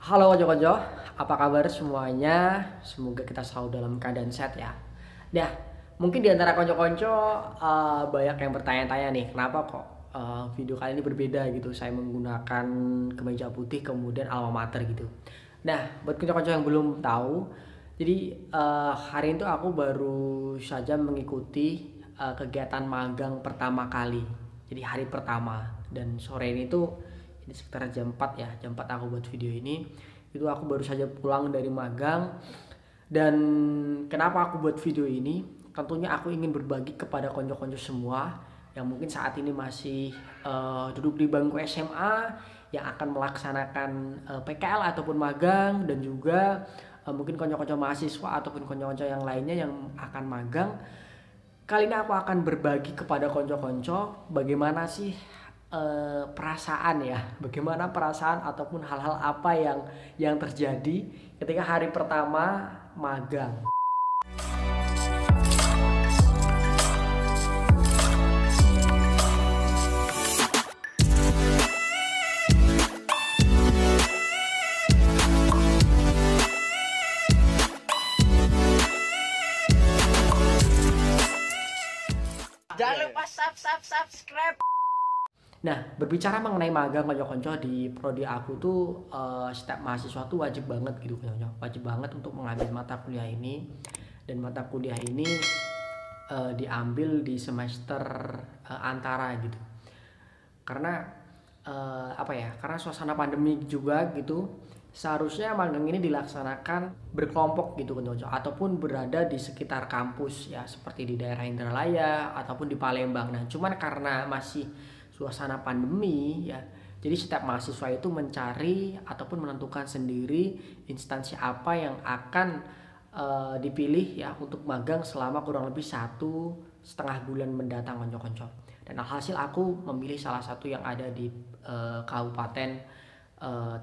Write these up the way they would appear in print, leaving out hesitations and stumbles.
Halo konco-konco, apa kabar semuanya? Semoga kita selalu dalam keadaan sehat ya. Nah, mungkin di antara konco-konco banyak yang bertanya-tanya nih, kenapa kok video kali ini berbeda gitu. Saya menggunakan kemeja putih kemudian alma mater gitu. Nah, buat konco-konco yang belum tahu, jadi hari itu aku baru saja mengikuti kegiatan magang pertama kali. Jadi hari pertama dan sore ini sekitar jam 4 ya, jam 4 aku buat video ini. Itu aku baru saja pulang dari magang. Dan kenapa aku buat video ini? Tentunya aku ingin berbagi kepada konco-konco semua yang mungkin saat ini masih duduk di bangku SMA, yang akan melaksanakan PKL ataupun magang, dan juga mungkin konco-konco mahasiswa ataupun konco-konco yang lainnya yang akan magang. Kali ini aku akan berbagi kepada konco-konco bagaimana sih perasaan ya, bagaimana perasaan ataupun hal-hal apa yang terjadi ketika hari pertama magang. Jangan lupa subscribe. Nah, berbicara mengenai magang konco-konco di prodi aku tuh setiap mahasiswa tuh wajib banget gitu konco, wajib banget untuk mengambil mata kuliah ini. Dan mata kuliah ini diambil di semester antara gitu. Karena apa ya? Karena suasana pandemi juga gitu. Seharusnya magang ini dilaksanakan berkelompok gitu konco, ataupun berada di sekitar kampus ya, seperti di daerah Indralaya ataupun di Palembang. Nah, cuman karena masih suasana pandemi ya, jadi setiap mahasiswa itu mencari ataupun menentukan sendiri instansi apa yang akan dipilih ya untuk magang selama kurang lebih 1,5 bulan mendatang konco-konco. Dan alhasil aku memilih salah satu yang ada di kabupaten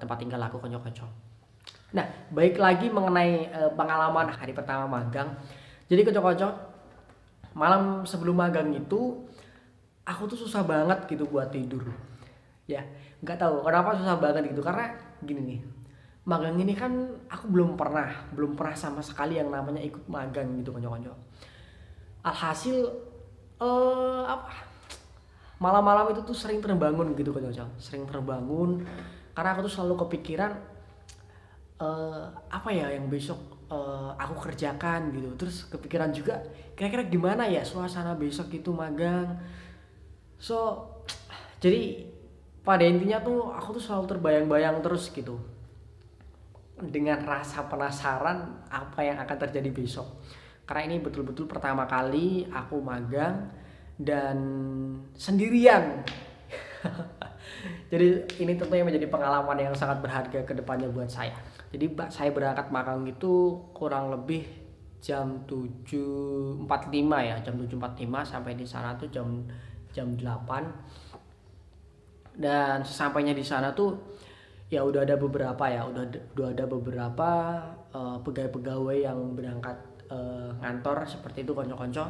tempat tinggal aku konco-konco. Nah, baik lagi mengenai pengalaman hari pertama magang. Jadi konco-konco, malam sebelum magang itu aku tuh susah banget gitu buat tidur. Ya, nggak tahu kenapa susah banget gitu, karena gini nih. Magang ini kan aku belum pernah sama sekali yang namanya ikut magang gitu konco-konco. Alhasil apa? Malam-malam itu tuh sering terbangun gitu konco-konco. Sering terbangun karena aku tuh selalu kepikiran apa ya yang besok aku kerjakan gitu. Terus kepikiran juga kira-kira gimana ya suasana besok itu magang. So, jadi pada intinya tuh aku tuh selalu terbayang-bayang terus gitu, dengan rasa penasaran apa yang akan terjadi besok. Karena ini betul-betul pertama kali aku magang dan sendirian. Jadi ini tentunya menjadi pengalaman yang sangat berharga ke depannya buat saya. Jadi saya berangkat magang itu kurang lebih jam 7.45 ya, jam 7.45 sampai di sana tuh jam 8. Dan sesampainya di sana tuh ya udah ada beberapa pegawai-pegawai yang berangkat ngantor seperti itu konco-konco,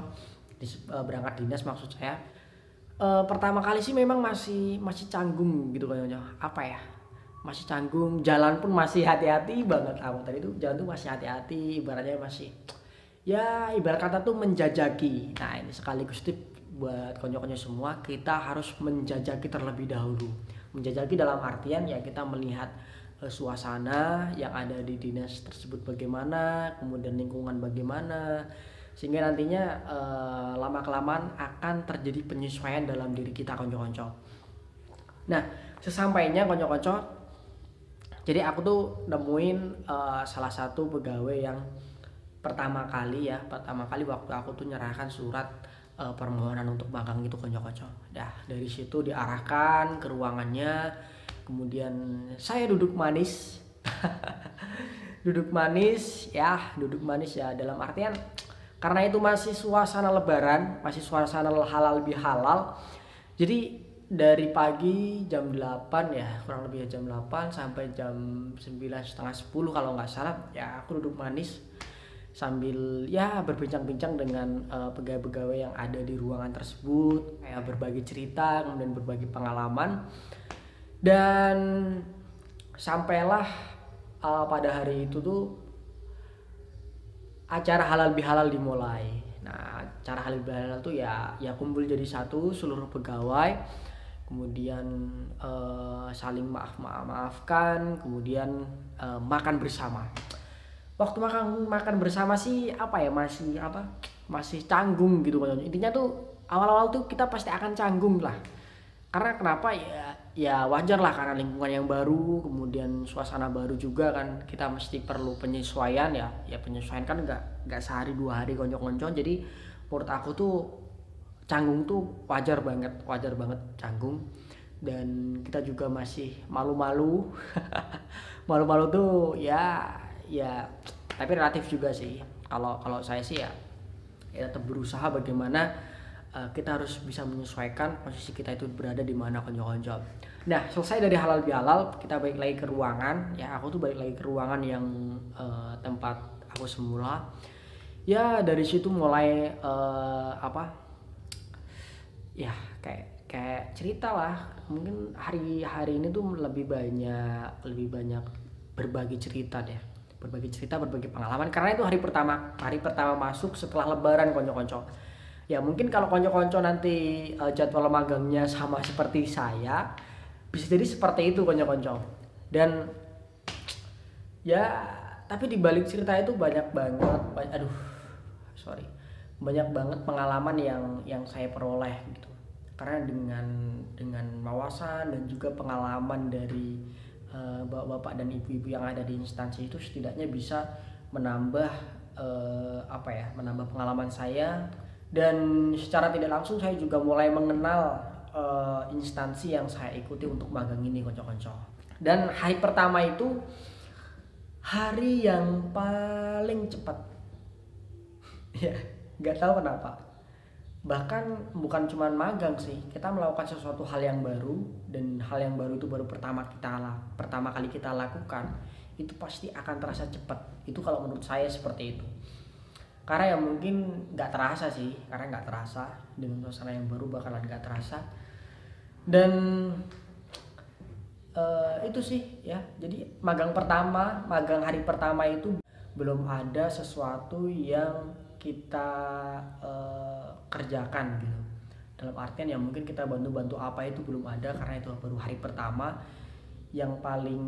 berangkat dinas maksud saya. Pertama kali sih memang masih canggung gitu konco, apa ya, masih canggung, jalan pun masih hati-hati banget. Aku tadi tuh jalan tuh masih hati-hati, ibaratnya masih ya ibarat kata tuh menjajaki. Nah, ini sekaligus tip buat konco-konco semua, kita harus menjajaki terlebih dahulu. Menjajaki dalam artian ya kita melihat suasana yang ada di dinas tersebut bagaimana, kemudian lingkungan bagaimana, sehingga nantinya lama-kelamaan akan terjadi penyesuaian dalam diri kita konco-konco. Nah, sesampainya konco-konco, jadi aku tuh nemuin salah satu pegawai yang pertama kali waktu aku tuh nyerahkan surat permohonan untuk magang itu konco-konco. Dah dari situ diarahkan ke ruangannya, kemudian saya duduk manis. duduk manis ya dalam artian karena itu masih suasana lebaran, masih suasana halal bihalal. Jadi dari pagi jam 8 ya, kurang lebih jam 8 sampai jam 9 setengah 10 kalau nggak salah ya, aku duduk manis sambil ya berbincang-bincang dengan pegawai-pegawai yang ada di ruangan tersebut, kayak berbagi cerita, kemudian berbagi pengalaman. Dan sampailah pada hari itu tuh acara halal bihalal dimulai. Nah, acara halal bihalal tuh ya kumpul jadi satu seluruh pegawai, kemudian saling maafkan, kemudian makan bersama. Waktu makan bersama sih masih canggung gitu kan. Intinya tuh awal-awal tuh kita pasti akan canggung lah. Karena kenapa ya wajar lah, karena lingkungan yang baru, kemudian suasana baru juga kan, kita mesti perlu penyesuaian ya penyesuaian kan nggak sehari 2 hari konco-konco. Jadi menurut aku tuh canggung tuh wajar banget canggung, dan kita juga masih malu-malu. Malu-malu tuh ya tapi relatif juga sih. Kalau saya sih ya tetap berusaha bagaimana kita harus bisa menyesuaikan posisi kita itu berada di mana konco-konco. Nah, selesai dari halal bihalal, kita balik lagi ke ruangan. Ya, aku tuh balik lagi ke ruangan yang tempat aku semula. Ya, dari situ mulai ya kayak cerita lah. Mungkin hari ini tuh lebih banyak berbagi cerita deh. Berbagi pengalaman, karena itu hari pertama masuk setelah lebaran konco-konco. Ya mungkin kalau konco-konco nanti jadwal magangnya sama seperti saya, bisa jadi seperti itu konco-konco. Dan ya tapi di balik cerita itu banyak banget pengalaman yang saya peroleh gitu. Karena dengan wawasan dan juga pengalaman dari bapak-bapak dan ibu-ibu yang ada di instansi itu, setidaknya bisa menambah menambah pengalaman saya. Dan secara tidak langsung saya juga mulai mengenal instansi yang saya ikuti untuk magang ini konco-konco. Dan hari pertama itu hari yang paling cepat. Ya, nggak tahu kenapa. Bahkan bukan cuma magang sih, kita melakukan sesuatu hal yang baru, dan hal yang baru itu baru pertama kali kita lakukan, itu pasti akan terasa cepat. Itu kalau menurut saya seperti itu. Karena ya mungkin nggak terasa sih, dengan suasana yang baru bakalan nggak terasa. Dan itu sih ya. Jadi magang hari pertama itu belum ada sesuatu yang kita kerjakan gitu. Dalam artian ya mungkin kita bantu apa itu belum ada, karena itu baru hari pertama. Yang paling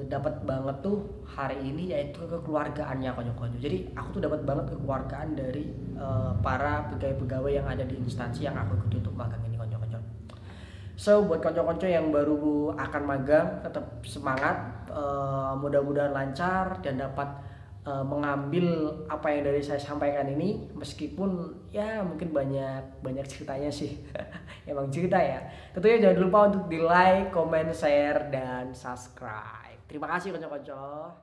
dapat banget tuh hari ini yaitu kekeluargaannya konyo-konyo. Jadi aku tuh dapat banget kekeluargaan dari para pegawai-pegawai yang ada di instansi yang aku ikuti untuk magang ini konyo-konyo. So buat konco-konco yang baru akan magang, tetap semangat, mudah-mudahan lancar dan dapat mengambil apa yang dari saya sampaikan ini, meskipun ya mungkin banyak ceritanya sih. Emang cerita ya. Tentunya jangan lupa untuk di like, comment, share, dan subscribe. Terima kasih konco-konco.